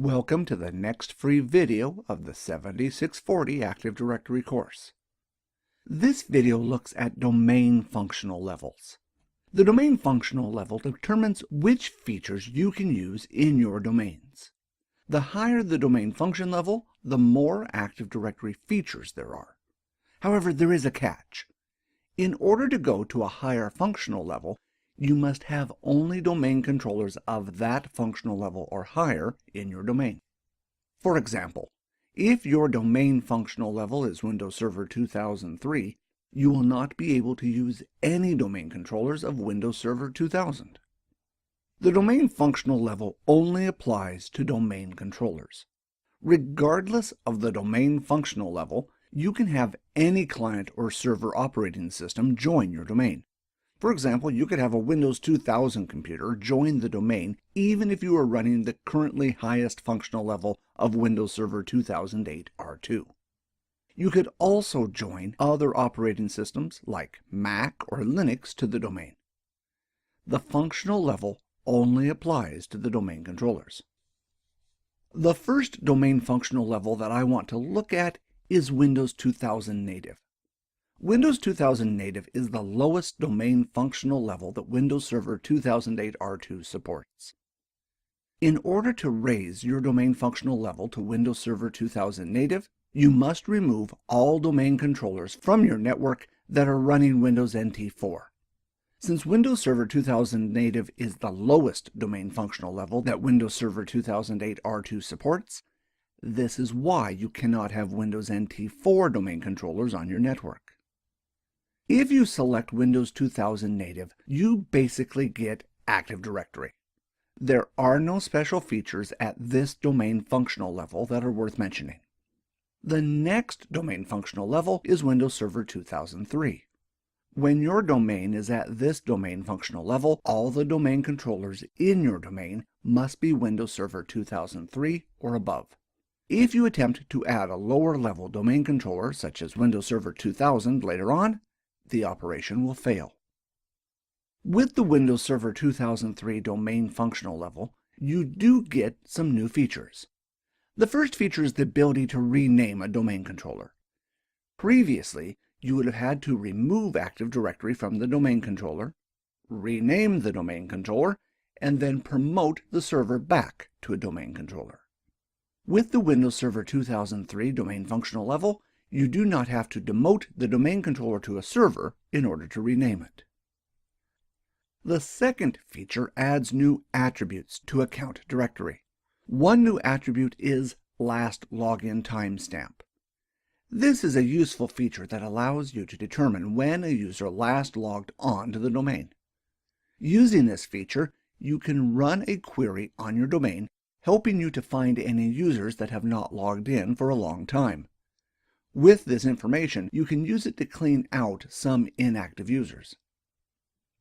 Welcome to the next free video of the 7640 Active Directory course. This video looks at domain functional levels. The domain functional level determines which features you can use in your domains. The higher the domain function level, the more Active Directory features there are. However, there is a catch. In order to go to a higher functional level, you must have only domain controllers of that functional level or higher in your domain. For example, if your domain functional level is Windows Server 2003, you will not be able to use any domain controllers of Windows Server 2000. The domain functional level only applies to domain controllers. Regardless of the domain functional level, you can have any client or server operating system join your domain. For example, you could have a Windows 2000 computer join the domain even if you are running the currently highest functional level of Windows Server 2008 R2. You could also join other operating systems like Mac or Linux to the domain. The functional level only applies to the domain controllers. The first domain functional level that I want to look at is Windows 2000 Native. Windows 2000 Native is the lowest domain functional level that Windows Server 2008 R2 supports. In order to raise your domain functional level to Windows Server 2000 Native, you must remove all domain controllers from your network that are running Windows NT 4. Since Windows Server 2000 Native is the lowest domain functional level that Windows Server 2008 R2 supports, this is why you cannot have Windows NT 4 domain controllers on your network. If you select Windows 2000 Native, you basically get Active Directory. There are no special features at this domain functional level that are worth mentioning. The next domain functional level is Windows Server 2003. When your domain is at this domain functional level, all the domain controllers in your domain must be Windows Server 2003 or above. If you attempt to add a lower level domain controller, such as Windows Server 2000 later on, the operation will fail. With the Windows Server 2003 domain functional level, you do get some new features. The first feature is the ability to rename a domain controller. Previously, you would have had to remove Active Directory from the domain controller, rename the domain controller, and then promote the server back to a domain controller. With the Windows Server 2003 domain functional level, you do not have to demote the domain controller to a server in order to rename it. The second feature adds new attributes to Account Directory. One new attribute is Last Login Timestamp. This is a useful feature that allows you to determine when a user last logged on to the domain. Using this feature, you can run a query on your domain, helping you to find any users that have not logged in for a long time. With this information, you can use it to clean out some inactive users.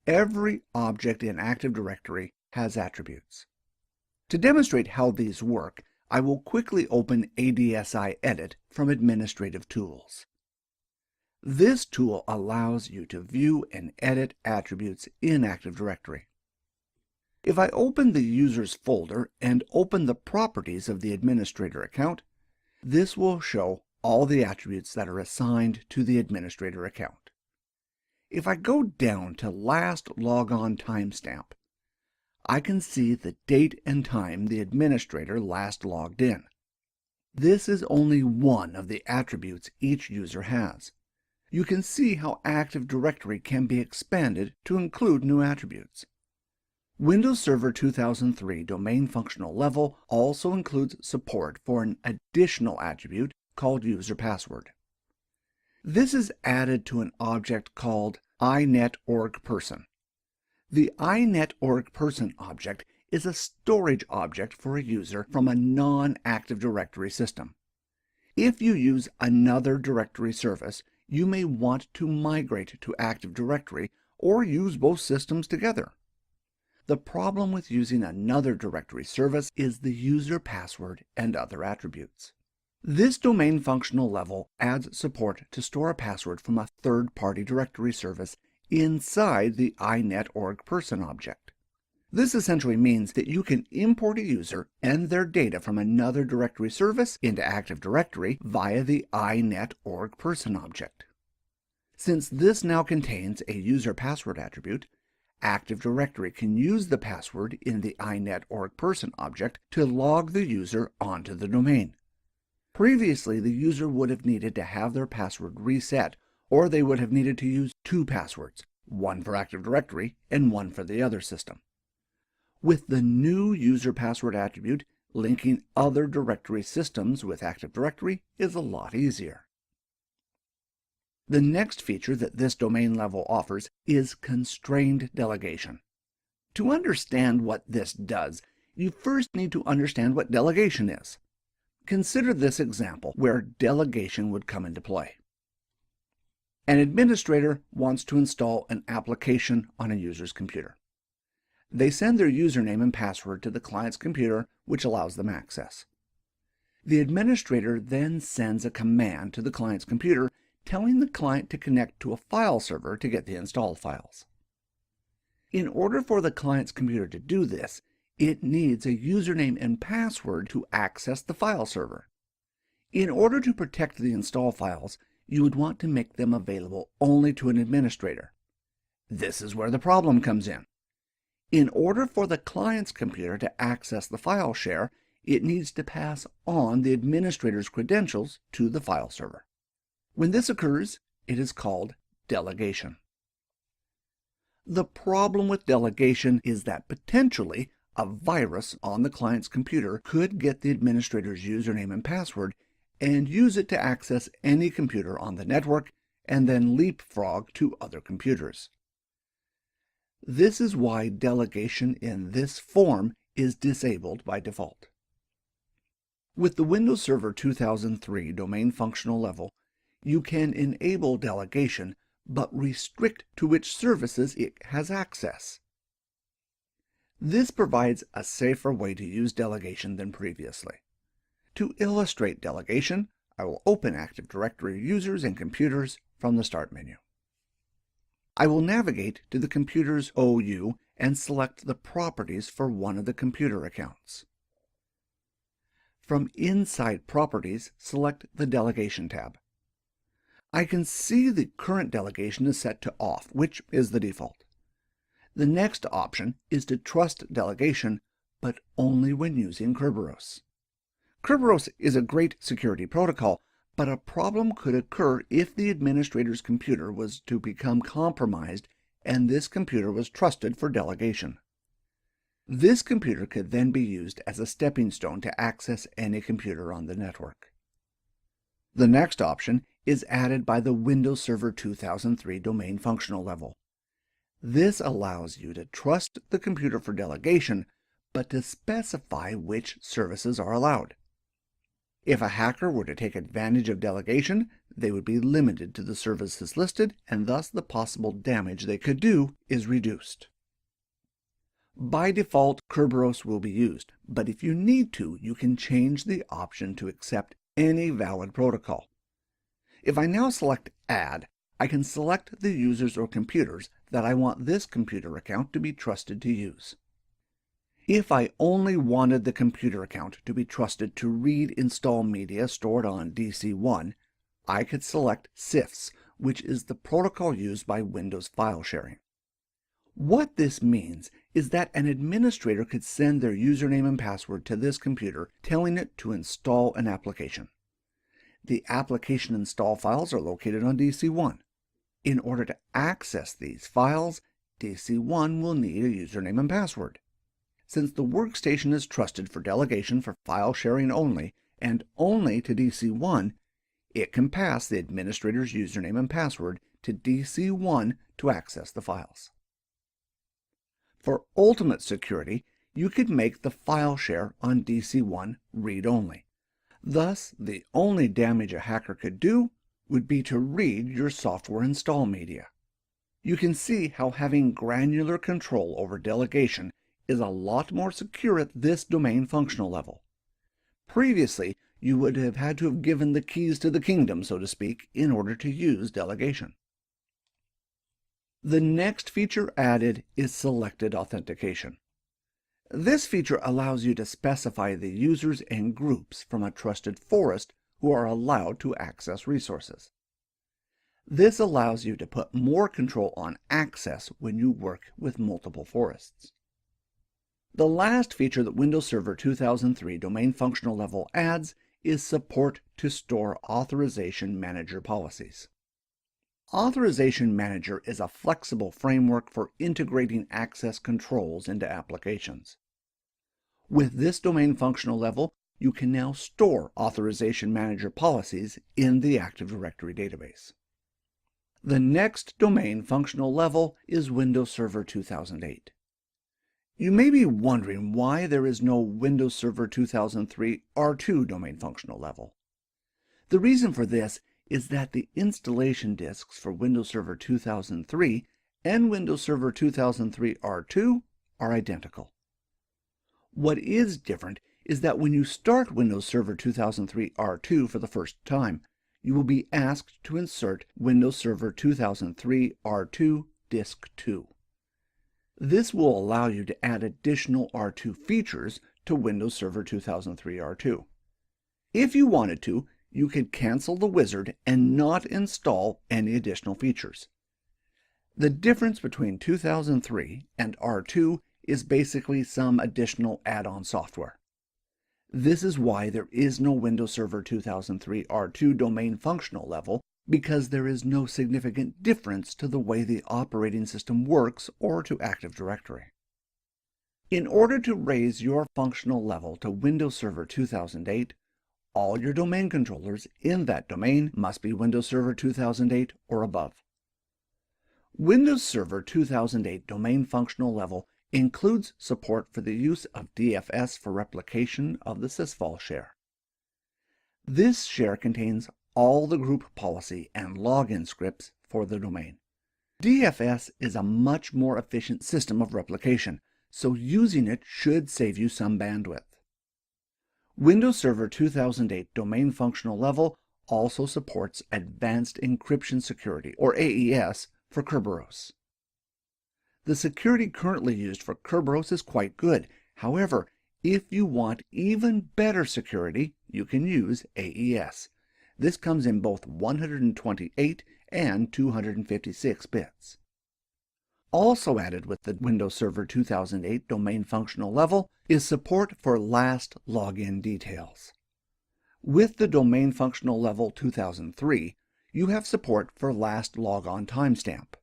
Every object in Active Directory has attributes. To demonstrate how these work, I will quickly open ADSI Edit from Administrative Tools. This tool allows you to view and edit attributes in Active Directory. If I open the Users folder and open the properties of the administrator account, this will show all the attributes that are assigned to the administrator account. If I go down to Last Logon Timestamp, I can see the date and time the administrator last logged in. This is only one of the attributes each user has. You can see how Active Directory can be expanded to include new attributes. Windows Server 2003 domain functional level also includes support for an additional attribute called user password. This is added to an object called iNetOrgPerson. The iNetOrgPerson object is a storage object for a user from a non-Active Directory system. If you use another directory service, you may want to migrate to Active Directory or use both systems together. The problem with using another directory service is the user password and other attributes. This domain functional level adds support to store a password from a third-party directory service inside the iNetOrgPerson object. This essentially means that you can import a user and their data from another directory service into Active Directory via the inet.org person object. Since this now contains a user password attribute, Active Directory can use the password in the inet.org person object to log the user onto the domain. Previously, the user would have needed to have their password reset, or they would have needed to use two passwords, one for Active Directory and one for the other system. With the new user password attribute, linking other directory systems with Active Directory is a lot easier. The next feature that this domain level offers is constrained delegation. To understand what this does, you first need to understand what delegation is. Consider this example where delegation would come into play. An administrator wants to install an application on a user's computer. They send their username and password to the client's computer, which allows them access. The administrator then sends a command to the client's computer telling the client to connect to a file server to get the installed files. In order for the client's computer to do this, it needs a username and password to access the file server. In order to protect the install files, you would want to make them available only to an administrator. This is where the problem comes in. In order for the client's computer to access the file share, it needs to pass on the administrator's credentials to the file server. When this occurs, it is called delegation. The problem with delegation is that potentially a virus on the client's computer could get the administrator's username and password and use it to access any computer on the network and then leapfrog to other computers. This is why delegation in this form is disabled by default. With the Windows Server 2003 domain functional level, you can enable delegation but restrict to which services it has access. This provides a safer way to use delegation than previously. To illustrate delegation, I will open Active Directory Users and Computers from the Start menu. I will navigate to the computer's OU and select the properties for one of the computer accounts. From inside Properties, select the Delegation tab. I can see the current delegation is set to off, which is the default. The next option is to trust delegation, but only when using Kerberos. Kerberos is a great security protocol, but a problem could occur if the administrator's computer was to become compromised and this computer was trusted for delegation. This computer could then be used as a stepping stone to access any computer on the network. The next option is added by the Windows Server 2003 domain functional level. This allows you to trust the computer for delegation, but to specify which services are allowed. If a hacker were to take advantage of delegation, they would be limited to the services listed, and thus the possible damage they could do is reduced. By default, Kerberos will be used, but if you need to, you can change the option to accept any valid protocol. If I now select Add, I can select the users or computers that I want this computer account to be trusted to use. If I only wanted the computer account to be trusted to read install media stored on DC1, I could select CIFS, which is the protocol used by Windows file sharing. What this means is that an administrator could send their username and password to this computer, telling it to install an application. The application install files are located on DC1. In order to access these files, DC1 will need a username and password. Since the workstation is trusted for delegation for file sharing only, and only to DC1, it can pass the administrator's username and password to DC1 to access the files. For ultimate security, you could make the file share on DC1 read-only. Thus, the only damage a hacker could do would be to read your software install media. You can see how having granular control over delegation is a lot more secure at this domain functional level. Previously, you would have had to have given the keys to the kingdom, so to speak, in order to use delegation. The next feature added is selected authentication. This feature allows you to specify the users and groups from a trusted forest who are allowed to access resources. This allows you to put more control on access when you work with multiple forests. The last feature that Windows Server 2003 Domain Functional Level adds is support to store Authorization Manager policies. Authorization Manager is a flexible framework for integrating access controls into applications. With this domain functional level, you can now store Authorization Manager policies in the Active Directory database. The next domain functional level is Windows Server 2008. You may be wondering why there is no Windows Server 2003 R2 domain functional level. The reason for this is that the installation disks for Windows Server 2003 and Windows Server 2003 R2 are identical. What is different is that when you start Windows Server 2003 R2 for the first time, you will be asked to insert Windows Server 2003 R2 Disk 2. This will allow you to add additional R2 features to Windows Server 2003 R2. If you wanted to, you could cancel the wizard and not install any additional features. The difference between 2003 and R2 is basically some additional add-on software. This is why there is no Windows Server 2003 R2 domain functional level, because there is no significant difference to the way the operating system works or to Active Directory. In order to raise your functional level to Windows Server 2008, all your domain controllers in that domain must be Windows Server 2008 or above. Windows Server 2008 domain functional level includes support for the use of DFS for replication of the sysvol share. This share contains all the group policy and login scripts for the domain. DFS is a much more efficient system of replication, so using it should save you some bandwidth. Windows Server 2008 domain functional level also supports Advanced Encryption Security, or AES, for Kerberos. The security currently used for Kerberos is quite good. However, if you want even better security, you can use AES. This comes in both 128 and 256 bits. Also added with the Windows Server 2008 domain functional level is support for last login details. With the domain functional level 2003, you have support for last logon timestamp.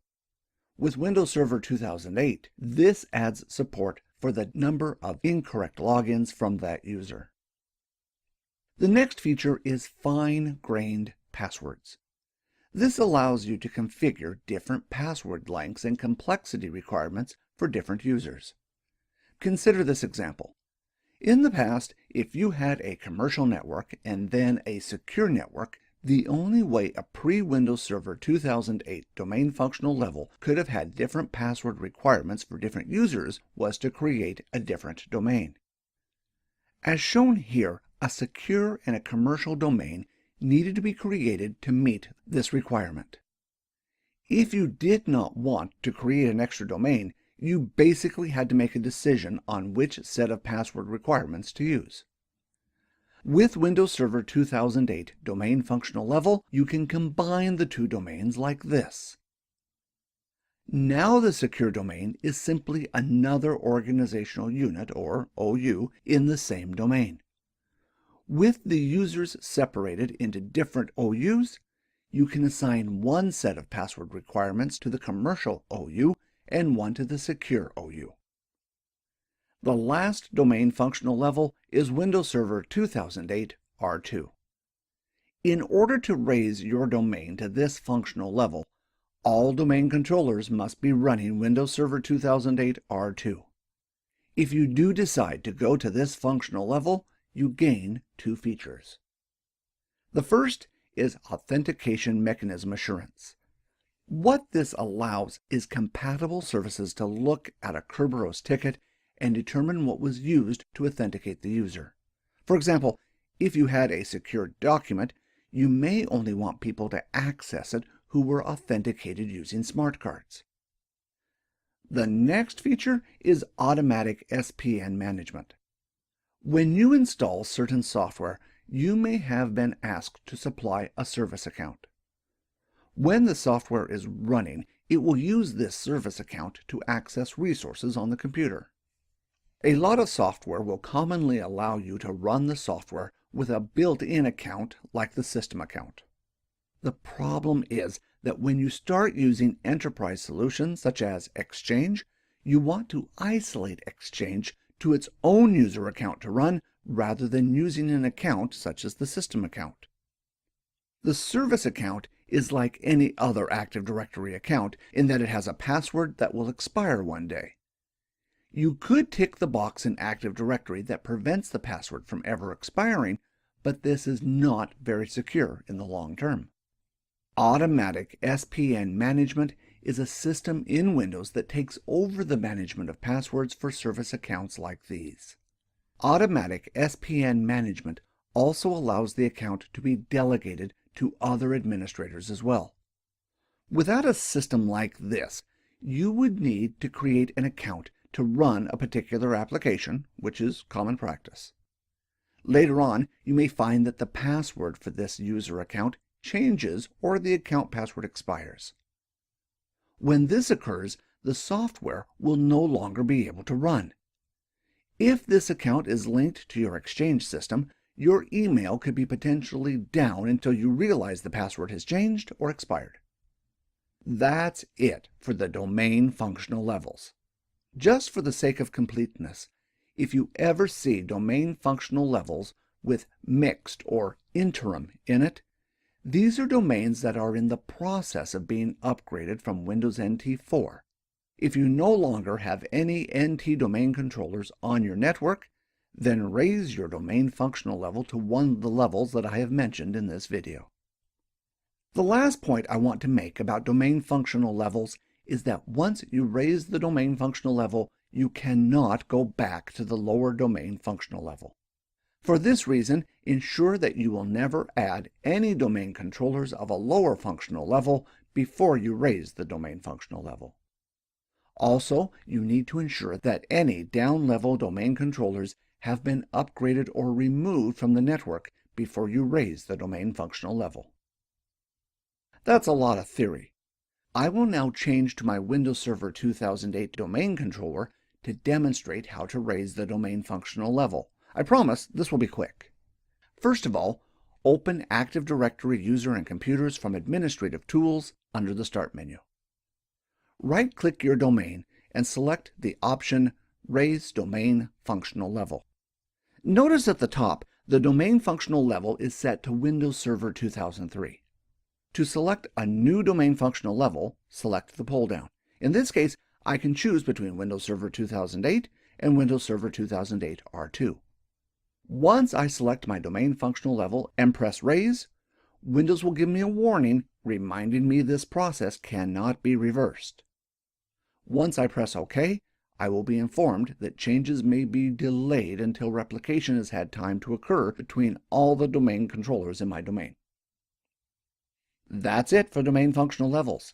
With Windows Server 2008, this adds support for the number of incorrect logins from that user. The next feature is fine-grained passwords. This allows you to configure different password lengths and complexity requirements for different users. Consider this example. In the past, if you had a commercial network and then a secure network, the only way a pre-Windows Server 2008 domain functional level could have had different password requirements for different users was to create a different domain. As shown here, a secure and a commercial domain needed to be created to meet this requirement. If you did not want to create an extra domain, you basically had to make a decision on which set of password requirements to use. With Windows Server 2008 domain functional level, you can combine the two domains like this. Now the secure domain is simply another organizational unit, or OU, in the same domain. With the users separated into different OUs, you can assign one set of password requirements to the commercial OU and one to the secure OU. The last domain functional level is Windows Server 2008 R2. In order to raise your domain to this functional level, all domain controllers must be running Windows Server 2008 R2. If you do decide to go to this functional level, you gain two features. The first is Authentication Mechanism Assurance. What this allows is compatible services to look at a Kerberos ticket and determine what was used to authenticate the user. For example, if you had a secure document, you may only want people to access it who were authenticated using smart cards. The next feature is automatic SPN management. When you install certain software, you may have been asked to supply a service account. When the software is running, it will use this service account to access resources on the computer. A lot of software will commonly allow you to run the software with a built-in account like the system account. The problem is that when you start using enterprise solutions such as Exchange, you want to isolate Exchange to its own user account to run rather than using an account such as the system account. The service account is like any other Active Directory account in that it has a password that will expire one day. You could tick the box in Active Directory that prevents the password from ever expiring, but this is not very secure in the long term. Automatic SPN management is a system in Windows that takes over the management of passwords for service accounts like these. Automatic SPN management also allows the account to be delegated to other administrators as well. Without a system like this, you would need to create an account to run a particular application, which is common practice. Later on, you may find that the password for this user account changes or the account password expires. When this occurs, the software will no longer be able to run. If this account is linked to your Exchange system, your email could be potentially down until you realize the password has changed or expired. That's it for the domain functional levels. Just for the sake of completeness, if you ever see domain functional levels with mixed or interim in it, these are domains that are in the process of being upgraded from Windows NT 4. If you no longer have any NT domain controllers on your network, then raise your domain functional level to one of the levels that I have mentioned in this video. The last point I want to make about domain functional levels is that once you raise the domain functional level, you cannot go back to the lower domain functional level. For this reason, ensure that you will never add any domain controllers of a lower functional level before you raise the domain functional level. Also, you need to ensure that any down-level domain controllers have been upgraded or removed from the network before you raise the domain functional level. That's a lot of theory. I will now change to my Windows Server 2008 domain controller to demonstrate how to raise the domain functional level. I promise this will be quick. First of all, open Active Directory User and Computers from Administrative Tools under the Start menu. Right-click your domain and select the option Raise Domain Functional Level. Notice at the top, the domain functional level is set to Windows Server 2003. To select a new domain functional level, select the pull-down. In this case, I can choose between Windows Server 2008 and Windows Server 2008 R2. Once I select my domain functional level and press Raise, Windows will give me a warning reminding me this process cannot be reversed. Once I press OK, I will be informed that changes may be delayed until replication has had time to occur between all the domain controllers in my domain. That's it for domain functional levels.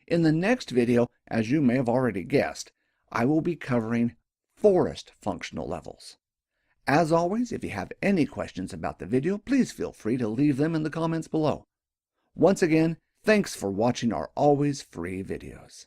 In the next video, as you may have already guessed, I will be covering forest functional levels. As always, if you have any questions about the video, please feel free to leave them in the comments below. Once again, thanks for watching our always free videos.